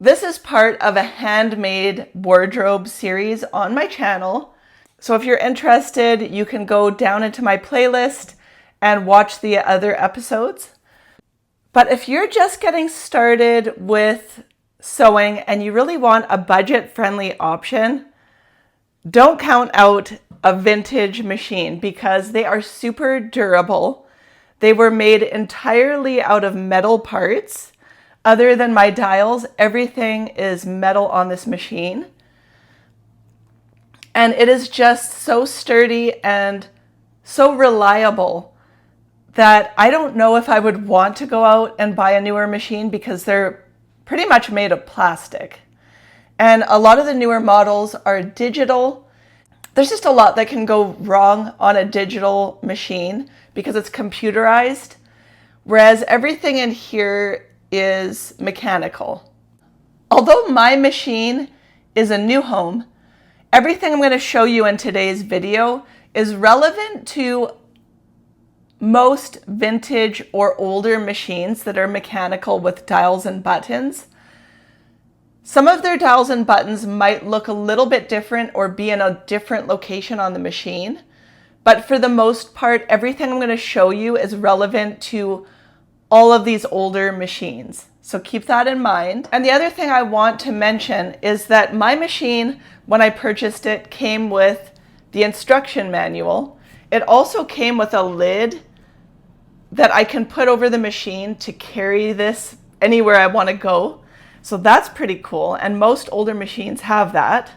This is part of a Handmade Wardrobe Series on my channel. So if you're interested, you can go down into my playlist and watch the other episodes. But if you're just getting started with sewing and you really want a budget-friendly option, don't count out a vintage machine because they are super durable. They were made entirely out of metal parts. Other than my dials, everything is metal on this machine. And it is just so sturdy and so reliable that I don't know if I would want to go out and buy a newer machine because they're pretty much made of plastic. And a lot of the newer models are digital. There's just a lot that can go wrong on a digital machine because it's computerized, whereas everything in here is mechanical. Although my machine is a new home, everything I'm going to show you in today's video is relevant to most vintage or older machines that are mechanical with dials and buttons. Some of their dials and buttons might look a little bit different or be in a different location on the machine, but for the most part, everything I'm going to show you is relevant to all of these older machines. So keep that in mind. And the other thing I want to mention is that my machine, when I purchased it, came with the instruction manual. It also came with a lid that I can put over the machine to carry this anywhere I want to go. So that's pretty cool. And most older machines have that.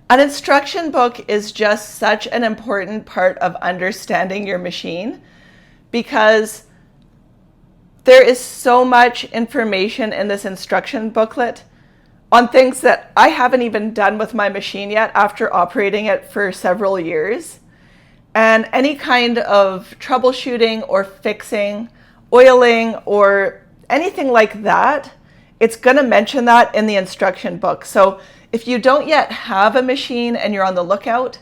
An instruction book is just such an important part of understanding your machine because there is so much information in this instruction booklet on things that I haven't even done with my machine yet after operating it for several years. And any kind of troubleshooting or fixing, oiling, or anything like that, it's going to mention that in the instruction book. So if you don't yet have a machine and you're on the lookout,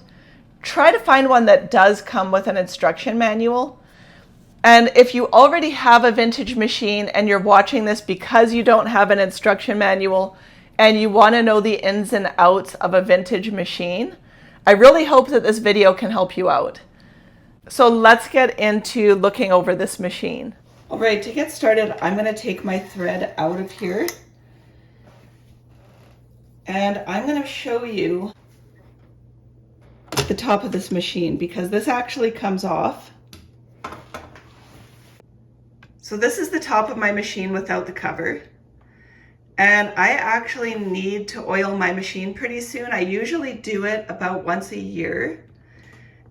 try to find one that does come with an instruction manual. And if you already have a vintage machine and you're watching this because you don't have an instruction manual and you want to know the ins and outs of a vintage machine, I really hope that this video can help you out. So let's get into looking over this machine. All right, to get started, I'm going to take my thread out of here and I'm going to show you the top of this machine because this actually comes off. So this is the top of my machine without the cover. And I actually need to oil my machine pretty soon. I usually do it about once a year.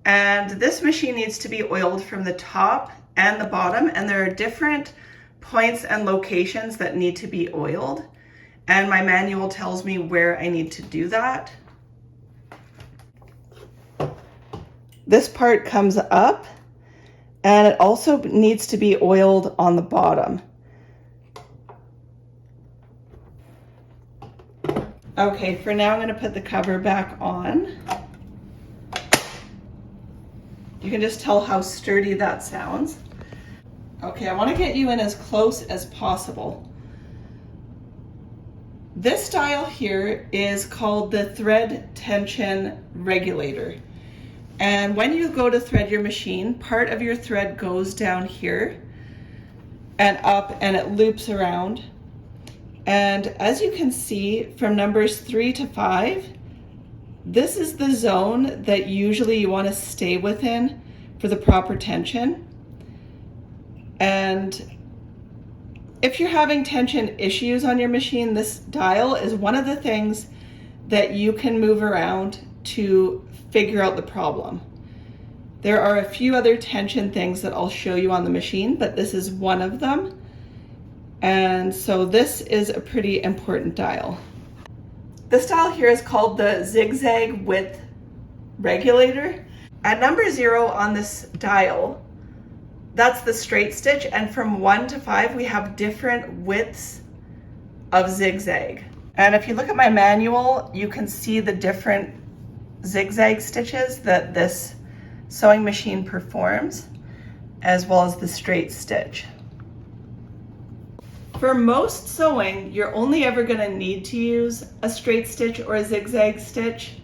And this machine needs to be oiled from the top and the bottom. And there are different points and locations that need to be oiled. And my manual tells me where I need to do that. This part comes up. And it also needs to be oiled on the bottom. Okay, for now I'm going to put the cover back on. You can just tell how sturdy that sounds. Okay, I want to get you in as close as possible. This dial here is called the thread tension regulator. And when you go to thread your machine, part of your thread goes down here and up and it loops around. And as you can see from numbers 3 to 5, this is the zone that usually you want to stay within for the proper tension. And if you're having tension issues on your machine, this dial is one of the things that you can move around to figure out the problem. There are a few other tension things that I'll show you on the machine, but this is one of them. And so this is a pretty important dial. This dial here is called the zigzag width regulator. At number 0 on this dial, that's the straight stitch, and from 1 to 5 we have different widths of zigzag. And if you look at my manual, you can see the different zigzag stitches that this sewing machine performs, as well as the straight stitch. For most sewing, you're only ever going to need to use a straight stitch or a zigzag stitch.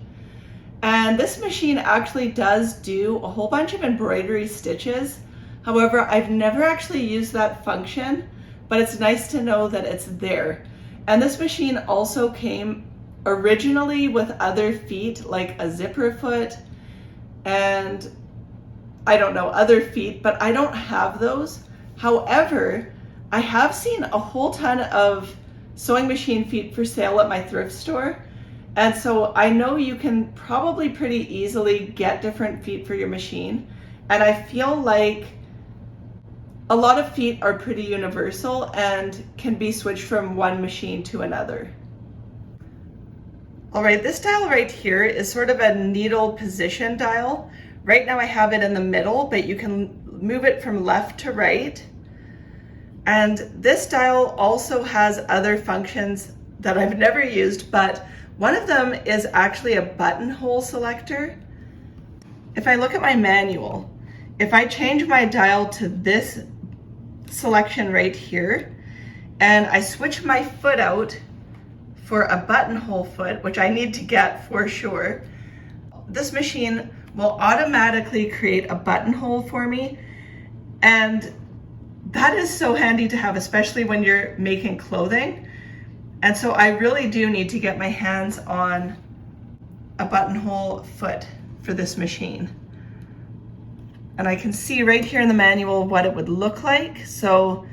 And this machine actually does do a whole bunch of embroidery stitches. However, I've never actually used that function, but it's nice to know that it's there. And this machine also came originally with other feet, like a zipper foot and I don't know, other feet, but I don't have those. However, I have seen a whole ton of sewing machine feet for sale at my thrift store. And so I know you can probably pretty easily get different feet for your machine. And I feel like a lot of feet are pretty universal and can be switched from one machine to another. All right, this dial right here is sort of a needle position dial. Right now I have it in the middle, but you can move it from left to right. And this dial also has other functions that I've never used, but one of them is actually a buttonhole selector. If I look at my manual, if I change my dial to this selection right here, and I switch my foot out for a buttonhole foot, which I need to get for sure, this machine will automatically create a buttonhole for me. And that is so handy to have, especially when you're making clothing. And so I really do need to get my hands on a buttonhole foot for this machine. And I can see right here in the manual what it would look like. So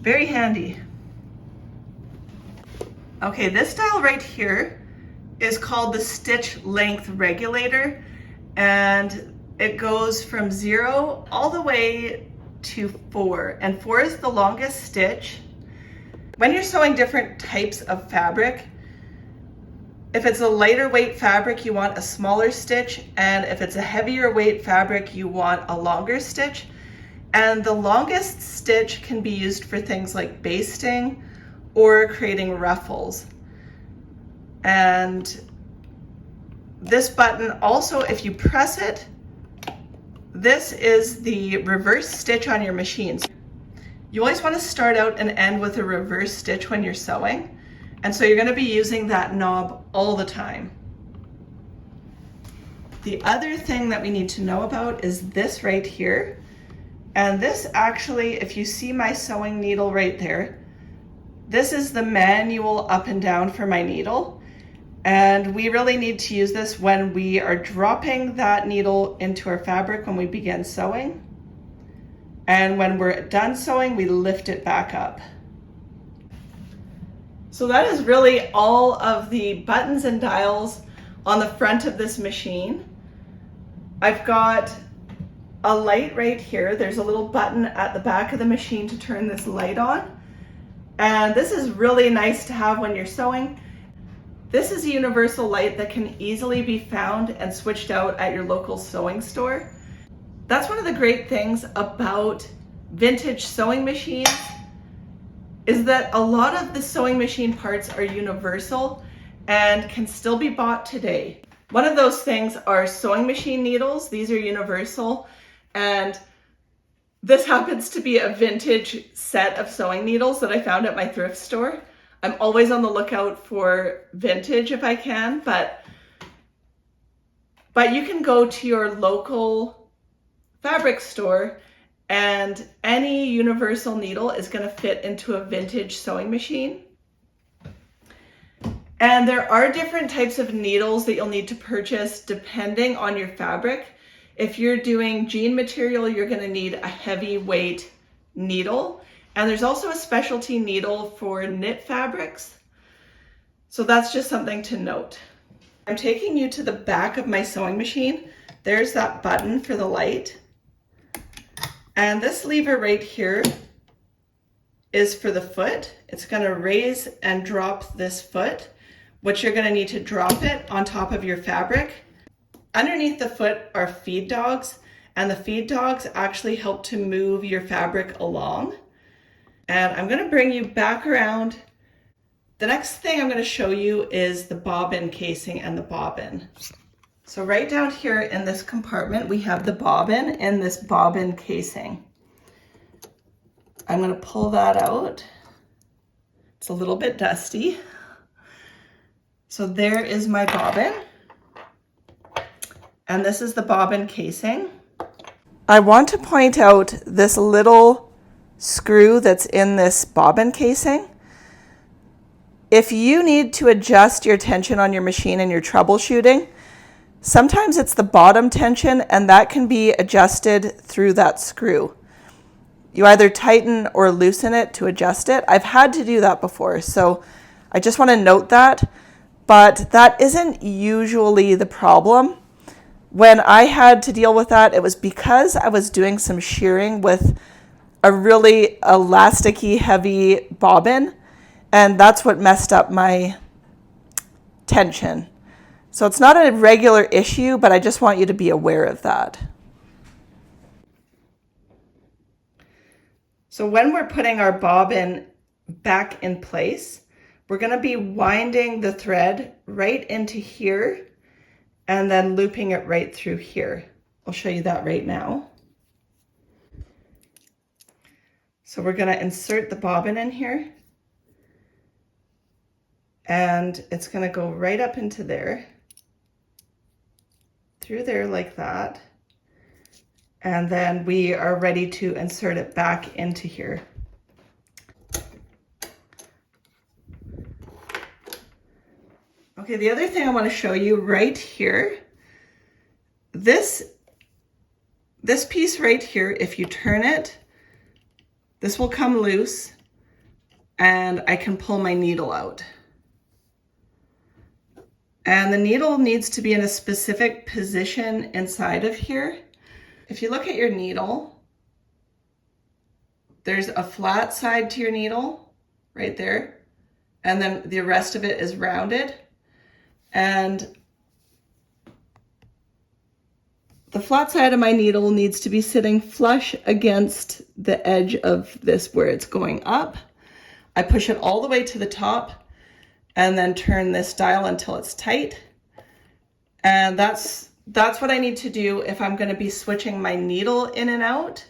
very handy. Okay, this dial right here is called the stitch length regulator, and it goes from 0 all the way to 4, and 4 is the longest stitch. When you're sewing different types of fabric, if it's a lighter weight fabric, you want a smaller stitch, and if it's a heavier weight fabric, you want a longer stitch. And the longest stitch can be used for things like basting or creating ruffles. And this button also, if you press it, this is the reverse stitch on your machines. You always want to start out and end with a reverse stitch when you're sewing. And so you're going to be using that knob all the time. The other thing that we need to know about is this right here. And this actually, if you see my sewing needle right there, this is the manual up and down for my needle. And we really need to use this when we are dropping that needle into our fabric when we begin sewing. And when we're done sewing, we lift it back up. So that is really all of the buttons and dials on the front of this machine. I've got a light right here. There's a little button at the back of the machine to turn this light on. And this is really nice to have when you're sewing. This is a universal light that can easily be found and switched out at your local sewing store. That's one of the great things about vintage sewing machines, is that a lot of the sewing machine parts are universal and can still be bought today. One of those things are sewing machine needles. These are universal, and this happens to be a vintage set of sewing needles that I found at my thrift store. I'm always on the lookout for vintage if I can, but you can go to your local fabric store and any universal needle is going to fit into a vintage sewing machine. And there are different types of needles that you'll need to purchase depending on your fabric. If you're doing jean material, you're going to need a heavy weight needle. And there's also a specialty needle for knit fabrics. So that's just something to note. I'm taking you to the back of my sewing machine. There's that button for the light. And this lever right here is for the foot. It's going to raise and drop this foot, which you're going to need to drop it on top of your fabric. Underneath the foot are feed dogs, and the feed dogs actually help to move your fabric along. And I'm going to bring you back around. The next thing I'm going to show you is the bobbin casing and the bobbin. So right down here in this compartment, we have the bobbin in this bobbin casing. I'm going to pull that out. It's a little bit dusty. So there is my bobbin. And this is the bobbin casing. I want to point out this little screw that's in this bobbin casing. If you need to adjust your tension on your machine and you're troubleshooting, sometimes it's the bottom tension and that can be adjusted through that screw. You either tighten or loosen it to adjust it. I've had to do that before, so I just want to note that, but that isn't usually the problem. When I had to deal with that, it was because I was doing some shearing with a really elasticy heavy bobbin, and that's what messed up my tension. So it's not a regular issue, but I just want you to be aware of that. So when we're putting our bobbin back in place, we're going to be winding the thread right into here and then looping it right through here. I'll show you that right now. So we're going to insert the bobbin in here, and it's going to go right up into there, through there like that. And then we are ready to insert it back into here. Okay, the other thing I want to show you right here, this piece right here, if you turn it, this will come loose and I can pull my needle out. And the needle needs to be in a specific position inside of here. If you look at your needle, there's a flat side to your needle right there, and then the rest of it is rounded. And the flat side of my needle needs to be sitting flush against the edge of this where it's going up. I push it all the way to the top and then turn this dial until it's tight. And that's what I need to do if I'm going to be switching my needle in and out.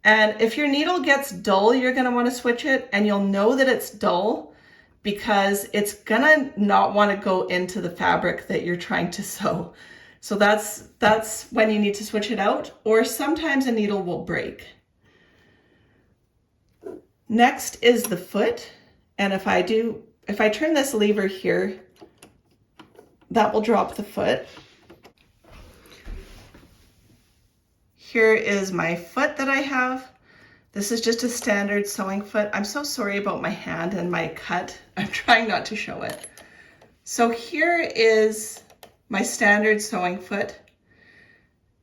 And if your needle gets dull, you're going to want to switch it, and you'll know that it's dull because it's going to not want to go into the fabric that you're trying to sew. So that's when you need to switch it out, or sometimes a needle will break. Next is the foot. And if I turn this lever here, that will drop the foot. Here is my foot that I have. This is just a standard sewing foot. I'm so sorry about my hand and my cut. I'm trying not to show it. So here is my standard sewing foot.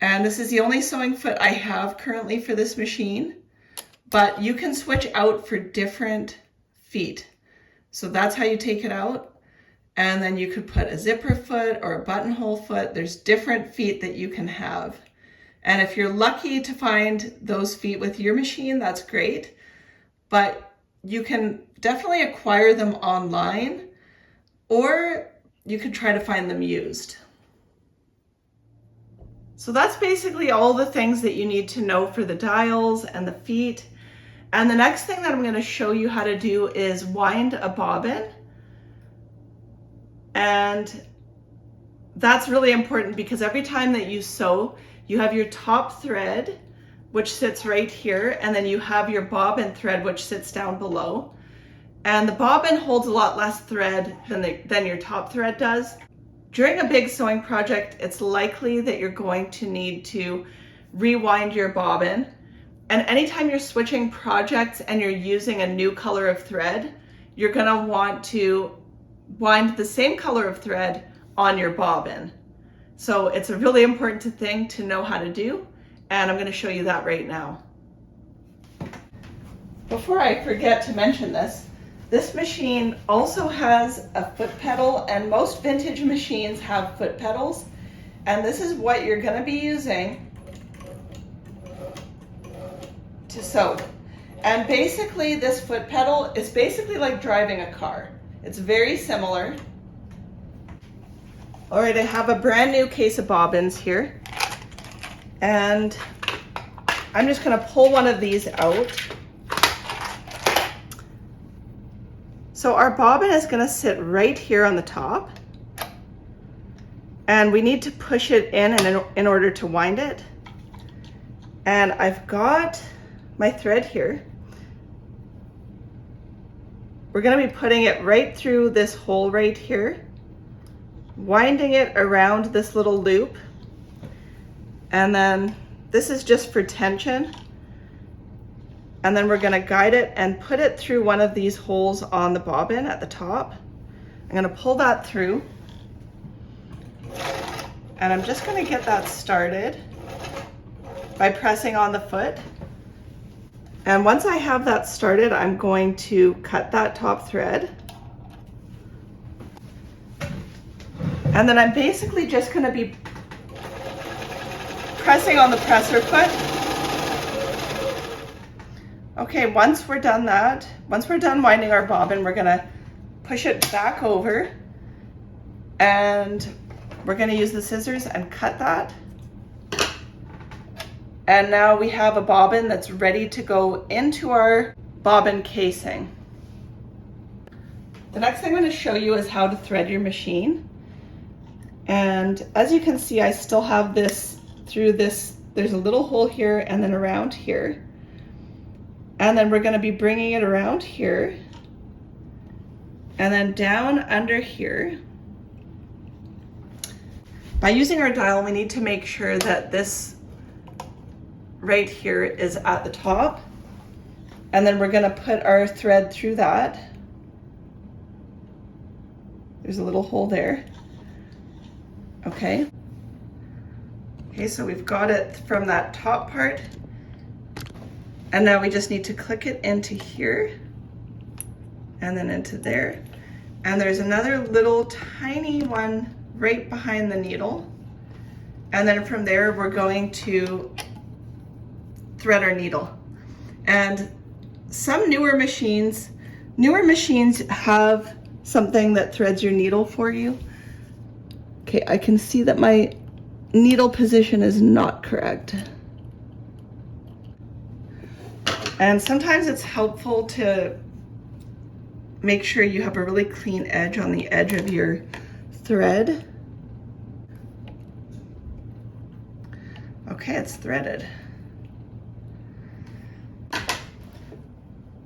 And this is the only sewing foot I have currently for this machine, but you can switch out for different feet. So that's how you take it out. And then you could put a zipper foot or a buttonhole foot. There's different feet that you can have. And if you're lucky to find those feet with your machine, that's great. But you can definitely acquire them online, or you could try to find them used. So that's basically all the things that you need to know for the dials and the feet. And the next thing that I'm going to show you how to do is wind a bobbin. And that's really important because every time that you sew, you have your top thread, which sits right here, and then you have your bobbin thread, which sits down below. And the bobbin holds a lot less thread than your top thread does. During a big sewing project, it's likely that you're going to need to rewind your bobbin. And anytime you're switching projects and you're using a new color of thread, you're gonna want to wind the same color of thread on your bobbin. So it's a really important thing to know how to do, and I'm going to show you that right now. Before I forget to mention this machine also has a foot pedal, and most vintage machines have foot pedals, and this is what you're going to be using to sew. And basically this foot pedal is basically like driving a car. It's very similar. All right, I have a brand new case of bobbins here, and I'm just going to pull one of these out. So our bobbin is going to sit right here on the top, and we need to push it in order to wind it. And I've got my thread here. We're going to be putting it right through this hole right here, winding it around this little loop, and then this is just for tension. And then we're going to guide it and put it through one of these holes on the bobbin at the top. I'm going to pull that through, and I'm just going to get that started by pressing on the foot. And once I have that started, I'm going to cut that top thread. And then I'm basically just going to be pressing on the presser foot. Okay, once we're done winding our bobbin, we're going to push it back over, and we're going to use the scissors and cut that. And now we have a bobbin that's ready to go into our bobbin casing. The next thing I'm going to show you is how to thread your machine. And as you can see, I still have this through this. There's a little hole here and then around here. And then we're going to be bringing it around here and then down under here. By using our dial, we need to make sure that this right here is at the top, and then we're going to put our thread through that. There's a little hole there. Okay, so we've got it from that top part, and now we just need to click it into here and then into there, and there's another little tiny one right behind the needle, and then from there we're going to thread our needle. And some newer machines have something that threads your needle for you. Okay, I can see that my needle position is not correct. And sometimes it's helpful to make sure you have a really clean edge on the edge of your thread. Okay, it's threaded.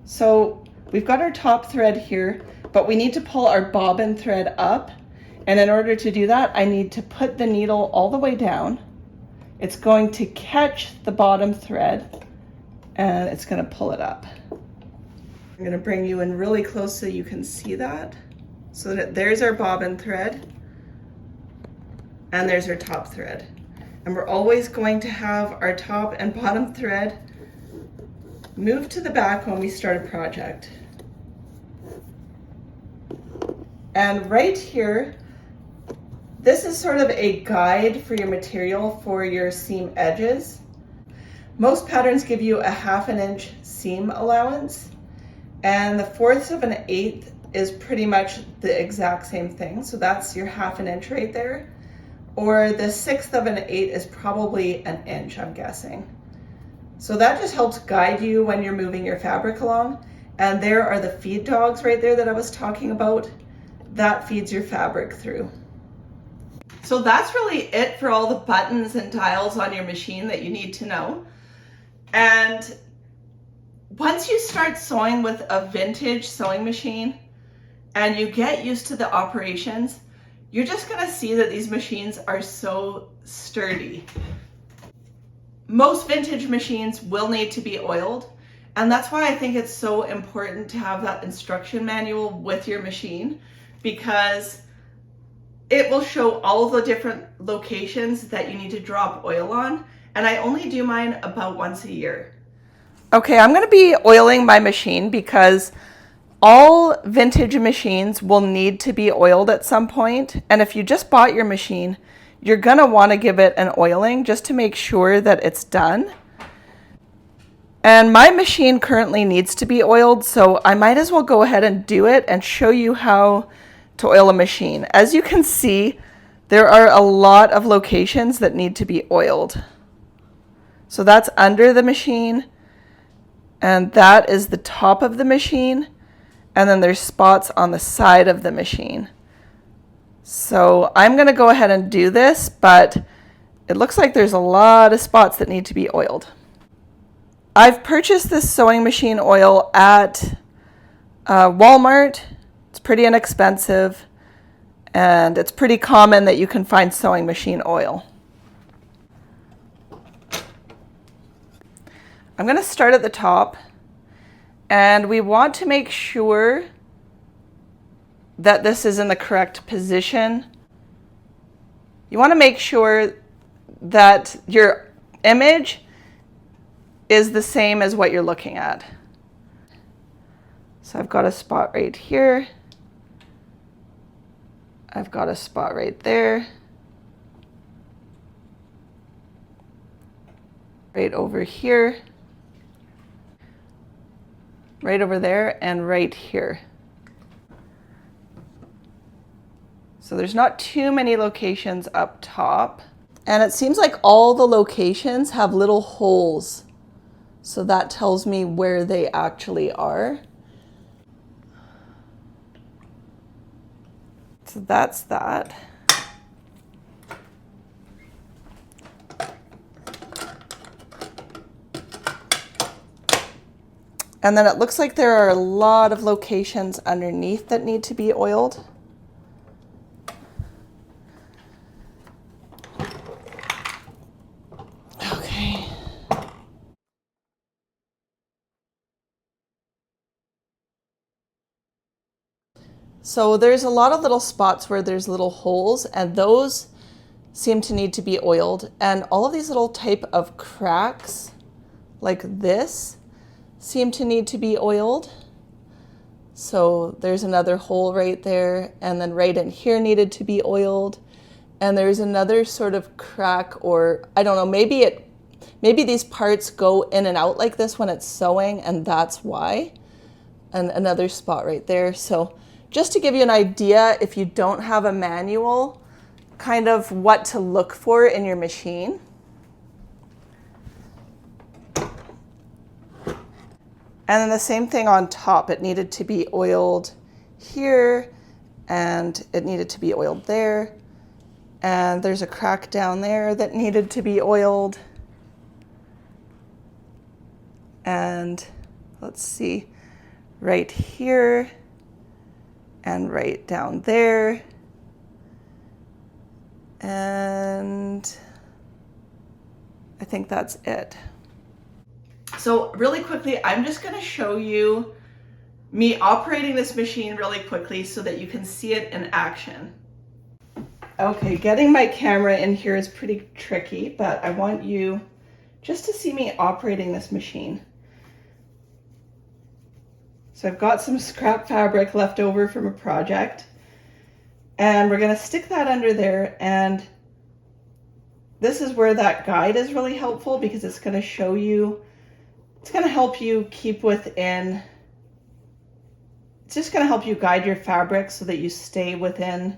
So we've got our top thread here, but we need to pull our bobbin thread up. And in order to do that, I need to put the needle all the way down. It's going to catch the bottom thread, and it's going to pull it up. I'm going to bring you in really close so you can see that. So that there's our bobbin thread, and there's our top thread. And we're always going to have our top and bottom thread move to the back when we start a project. And right here, this is sort of a guide for your material for your seam edges. Most patterns give you a 1/2 inch seam allowance, and the 1/4 of an 1/8 is pretty much the exact same thing. So that's your 1/2 inch right there. Or the 1/6 of an 1/8 is probably an inch, I'm guessing. So that just helps guide you when you're moving your fabric along. And there are the feed dogs right there that I was talking about. That feeds your fabric through. So that's really it for all the buttons and dials on your machine that you need to know. And once you start sewing with a vintage sewing machine and you get used to the operations, you're just gonna see that these machines are so sturdy. Most vintage machines will need to be oiled, and that's why I think it's so important to have that instruction manual with your machine, because it will show all the different locations that you need to drop oil on, and I only do mine about once a year. Okay, I'm going to be oiling my machine because all vintage machines will need to be oiled at some point, and if you just bought your machine, you're going to want to give it an oiling just to make sure that it's done. And my machine currently needs to be oiled, so I might as well go ahead and do it and show you how to oil a machine. As you can see, there are a lot of locations that need to be oiled. So that's under the machine, and that is the top of the machine, and then there's spots on the side of the machine. So I'm going to go ahead and do this, but it looks like there's a lot of spots that need to be oiled. I've purchased this sewing machine oil at Walmart. It's pretty inexpensive, and it's pretty common that you can find sewing machine oil. I'm going to start at the top, and we want to make sure that this is in the correct position. You want to make sure that your image is the same as what you're looking at. So I've got a spot right here. I've got a spot right there. Right over here. Right over there and right here. So there's not too many locations up top. And it seems like all the locations have little holes. So that tells me where they actually are. So that's that. And then it looks like there are a lot of locations underneath that need to be oiled. Okay. So there's a lot of little spots where there's little holes, and those seem to need to be oiled. And all of these little type of cracks like this seem to need to be oiled. So there's another hole right there, and then right in here needed to be oiled. And there's another sort of crack, or I don't know, maybe these parts go in and out like this when it's sewing, and that's why. And another spot right there. So just to give you an idea, if you don't have a manual, kind of what to look for in your machine. And then the same thing on top. It needed to be oiled here, and it needed to be oiled there. And there's a crack down there that needed to be oiled. And let's see, right here and right down there. And I think that's it. So really quickly, I'm just going to show you me operating this machine really quickly so that you can see it in action. Okay, getting my camera in here is pretty tricky, but I want you just to see me operating this machine. So I've got some scrap fabric left over from a project, and we're going to stick that under there, and this is where that guide is really helpful because it's going to show you, it's going to help you keep within, it's just going to help you guide your fabric so that you stay within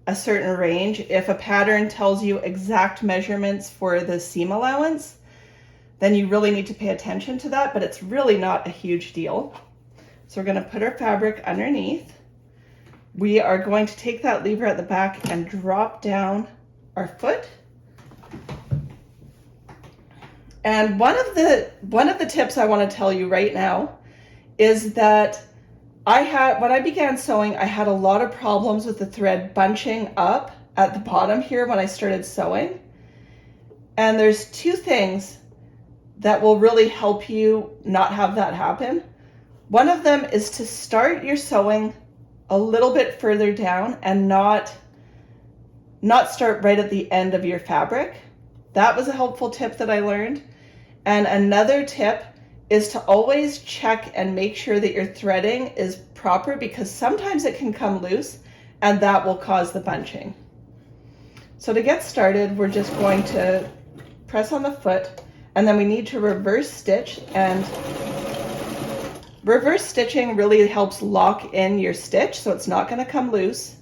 a certain range. If a pattern tells you exact measurements for the seam allowance, then you really need to pay attention to that, but it's really not a huge deal. So we're going to put our fabric underneath. We are going to take that lever at the back and drop down our foot. And one of the tips I want to tell you right now is that when I began sewing, I had a lot of problems with the thread bunching up at the bottom here when I started sewing. And there's two things that will really help you not have that happen. One of them is to start your sewing a little bit further down and not start right at the end of your fabric. That was a helpful tip that I learned. And another tip is to always check and make sure that your threading is proper, because sometimes it can come loose and that will cause the bunching. So to get started, we're just going to press on the foot, and then we need to reverse stitch, and reverse stitching really helps lock in your stitch so it's not going to come loose.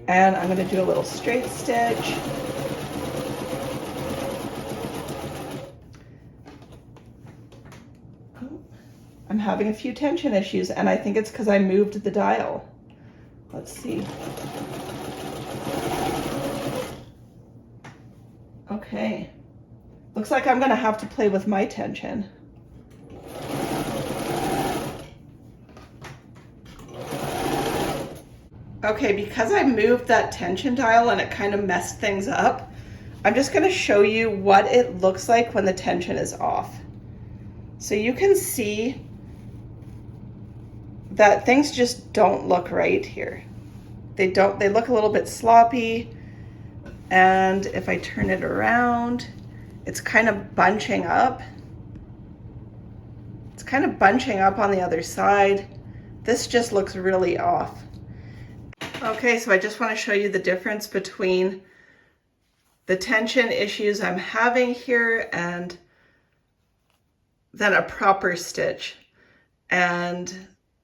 And I'm going to do a little straight stitch. I'm having a few tension issues, and I think it's because I moved the dial. Let's see. Okay. Looks like I'm going to have to play with my tension. Okay, because I moved that tension dial and it kind of messed things up, I'm just going to show you what it looks like when the tension is off. So you can see that things just don't look right here. They look a little bit sloppy. And if I turn it around, it's kind of bunching up. It's kind of bunching up on the other side. This just looks really off. Okay, so I just want to show you the difference between the tension issues I'm having here and then a proper stitch. And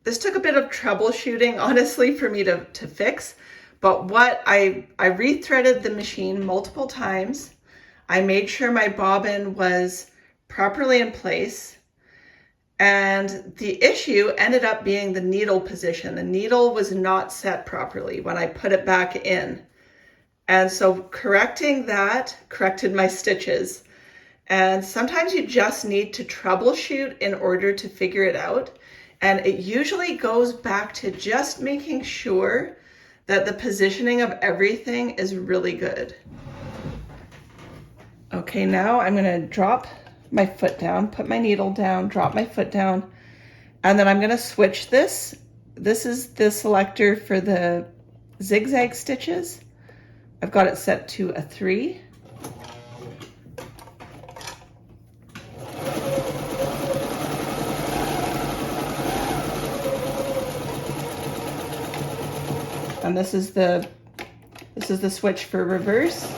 this took a bit of troubleshooting, honestly, for me to fix. But what I rethreaded the machine multiple times. I made sure my bobbin was properly in place. And the issue ended up being the needle position. The needle was not set properly when I put it back in. And so correcting that corrected my stitches. And sometimes you just need to troubleshoot in order to figure it out. And it usually goes back to just making sure that the positioning of everything is really good. Okay, now I'm gonna drop my foot down, put my needle down, drop my foot down, and then I'm gonna switch this. This is the selector for the zigzag stitches. I've got it set to a 3. And this is the switch for reverse.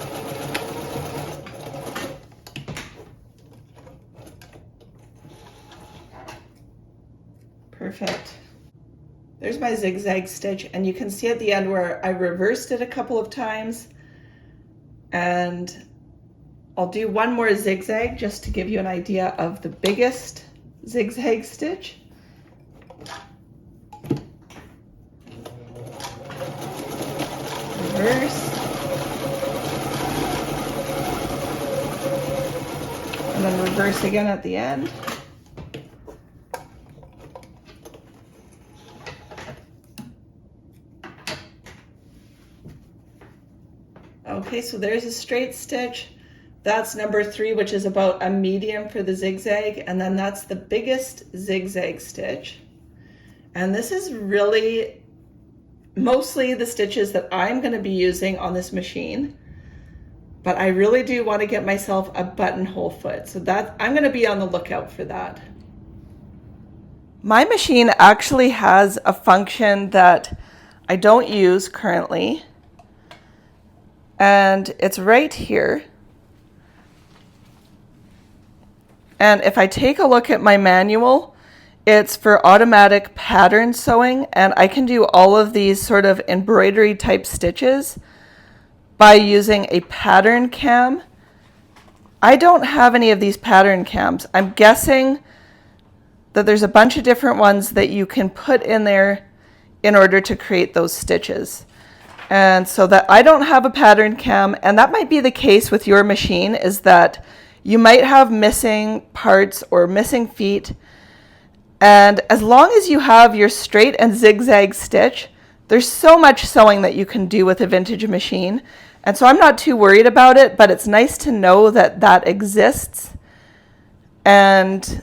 Perfect. There's my zigzag stitch, and you can see at the end where I reversed it a couple of times. And I'll do one more zigzag just to give you an idea of the biggest zigzag stitch. Reverse, and then reverse again at the end. Okay, so there's a straight stitch. That's number 3, which is about a medium for the zigzag, and then that's the biggest zigzag stitch. And this is really mostly the stitches that I'm going to be using on this machine, but I really do want to get myself a buttonhole foot, so that I'm going to be on the lookout for that. My machine actually has a function that I don't use currently, and it's right here. And if I take a look at my manual, it's for automatic pattern sewing, and I can do all of these sort of embroidery type stitches by using a pattern cam. I don't have any of these pattern cams. I'm guessing that there's a bunch of different ones that you can put in there in order to create those stitches. And so that I don't have a pattern cam, and that might be the case with your machine, is that you might have missing parts or missing feet. And as long as you have your straight and zigzag stitch, there's so much sewing that you can do with a vintage machine. And so I'm not too worried about it, but it's nice to know that that exists, and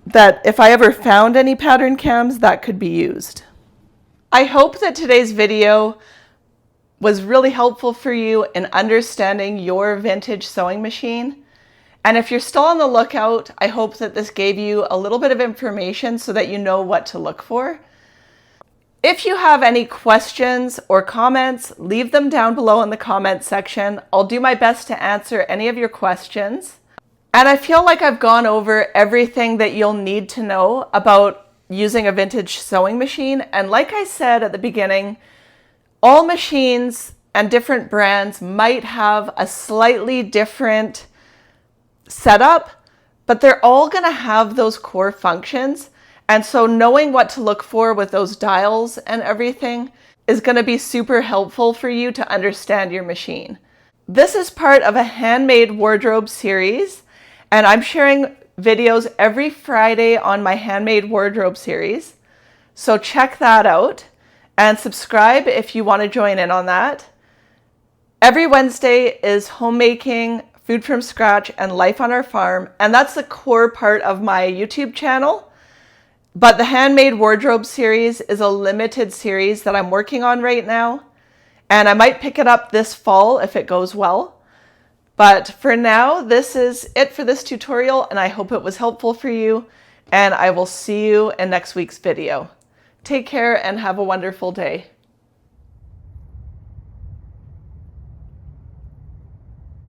that if I ever found any pattern cams, that could be used. I hope that today's video was really helpful for you in understanding your vintage sewing machine. And if you're still on the lookout, I hope that this gave you a little bit of information so that you know what to look for. If you have any questions or comments, leave them down below in the comment section. I'll do my best to answer any of your questions. And I feel like I've gone over everything that you'll need to know about using a vintage sewing machine. And like I said at the beginning, all machines and different brands might have a slightly different setup, but they're all going to have those core functions. And so knowing what to look for with those dials and everything is going to be super helpful for you to understand your machine. This is part of a Handmade Wardrobe Series, and I'm sharing videos every Friday on my Handmade Wardrobe Series. So check that out and subscribe if you want to join in on that. Every Wednesday is homemaking, food from scratch, and life on our farm, and that's the core part of my YouTube channel. But the Handmade Wardrobe Series is a limited series that I'm working on right now, and I might pick it up this fall if it goes well. But for now, this is it for this tutorial, and I hope it was helpful for you, and I will see you in next week's video. Take care and have a wonderful day.